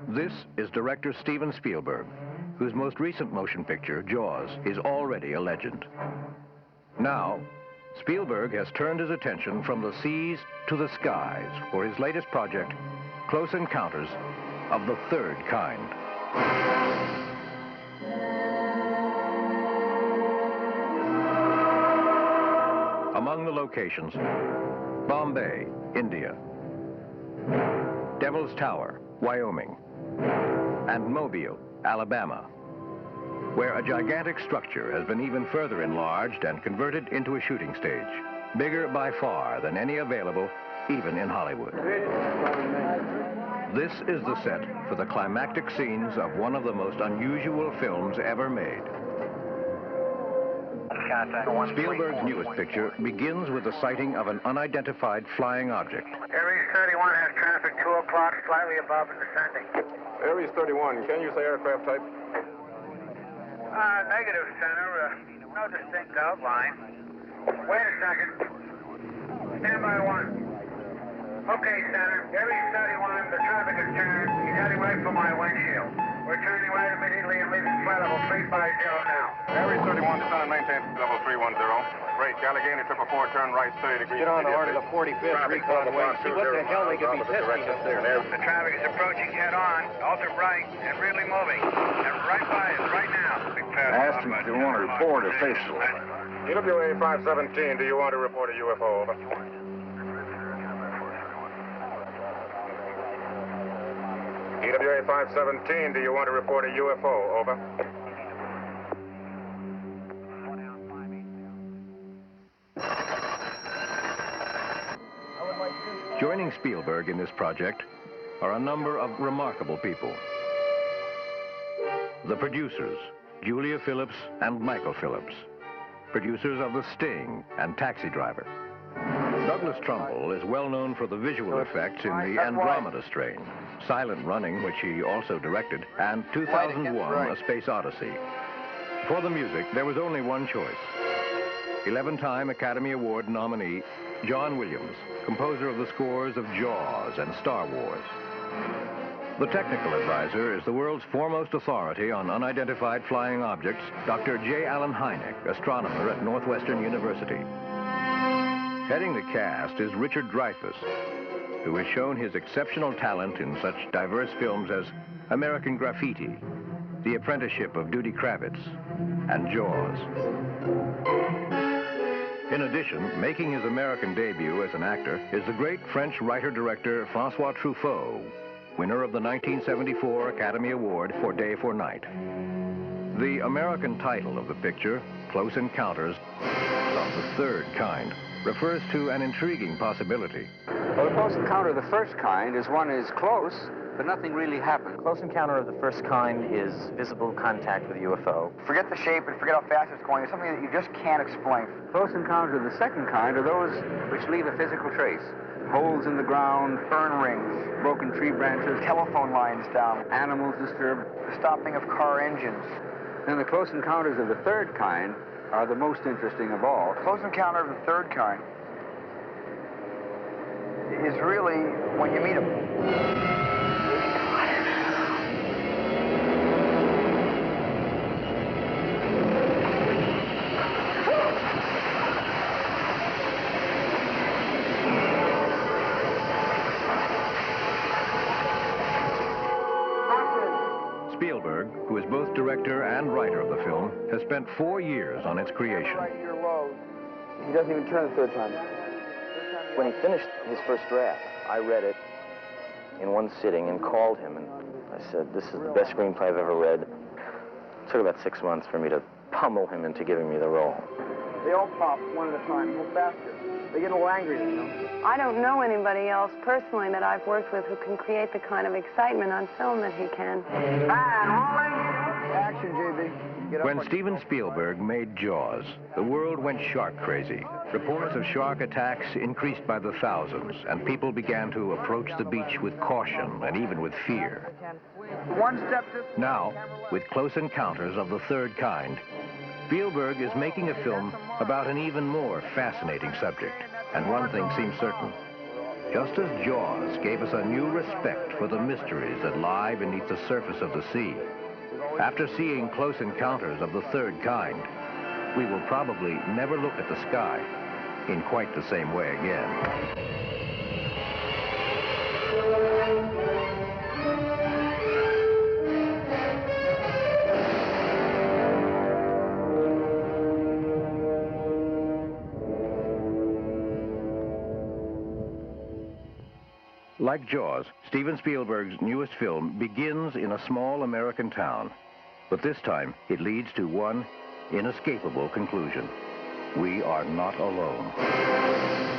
This is director Steven Spielberg, whose most recent motion picture, Jaws, is already a legend. Now, Spielberg has turned his attention from the seas to the skies for his latest project, Close Encounters of the Third Kind. Among the locations, Bombay, India, Devil's Tower, Wyoming, and Mobile, Alabama, where a gigantic structure has been even further enlarged and converted into a shooting stage, bigger by far than any available, even in Hollywood. This is the set for the climactic scenes of one of the most unusual films ever made. Spielberg's newest picture begins with the sighting of an unidentified flying object. Aries 31 has traffic 2 o'clock, slightly above and descending. Aries 31, can you say aircraft type? Negative, Center. No distinct outline. Wait a second. Stand by 1. Okay, Center. Aries 31, the traffic is turned. He's heading right for my windshield. We're turning right immediately and leaving flight level 350 now. Aries 31, descend and maintain level 310. Great, Allegheny 444, turn right 30 degrees. Get on the order the 45th, recon wing. See what the hell they could be testing up there. The traffic is approaching head on, ultra bright, and really moving. And right by us, right now. Asked him if you want to report officially. EWA 517, do you want to report a UFO? Over. EWA 517, do you want to report a UFO? Over. Joining Spielberg in this project are a number of remarkable people. The producers, Julia Phillips and Michael Phillips, producers of The Sting and Taxi Driver. Douglas Trumbull is well known for the visual effects in the Andromeda strain, Silent Running, which he also directed, and 2001, A Space Odyssey. For the music, there was only one choice. 11-time Academy Award nominee, John Williams, composer of the scores of Jaws and Star Wars. The technical advisor is the world's foremost authority on unidentified flying objects, Dr. J. Allen Hynek, astronomer at Northwestern University. Heading the cast is Richard Dreyfuss, who has shown his exceptional talent in such diverse films as American Graffiti, The Apprenticeship of Dudy Kravitz, and Jaws. In addition, making his American debut as an actor is the great French writer-director François Truffaut, winner of the 1974 Academy Award for Day for Night. The American title of the picture, Close Encounters of the Third Kind, refers to an intriguing possibility. Well, a close encounter of the first kind is one is close, but nothing really happened. Close encounter of the first kind is visible contact with a UFO. Forget the shape and forget how fast it's going. It's something that you just can't explain. Close encounters of the second kind are those which leave a physical trace. Holes in the ground, Burn rings, broken tree branches, telephone lines down, animals disturbed. the stopping of car engines. Then the close encounters of the third kind are the most interesting of all. Close encounter of the third kind is really when you meet them. Spielberg, who is both director and writer of the film, has spent 4 years on its creation. He doesn't even turn the third time. When he finished his first draft, I read it in one sitting and called him, and I said, this is the best screenplay I've ever read. It took about 6 months for me to pummel him into giving me the role. They all pop one at a time, go faster. They get a little angry, you know. I don't know anybody else personally that I've worked with who can create the kind of excitement on film that he can. Action, JB. When Steven Spielberg made Jaws, the world went shark crazy. Reports of shark attacks increased by the thousands, and people began to approach the beach with caution and even with fear. One step this way. Now, with Close Encounters of the Third Kind, Spielberg is making a film about an even more fascinating subject, and one thing seems certain. just as Jaws gave us a new respect for the mysteries that lie beneath the surface of the sea. After seeing Close Encounters of the Third Kind, we will probably never look at the sky in quite the same way again. Like Jaws, Steven Spielberg's newest film begins in a small American town. But this time, it leads to one inescapable conclusion. We are not alone.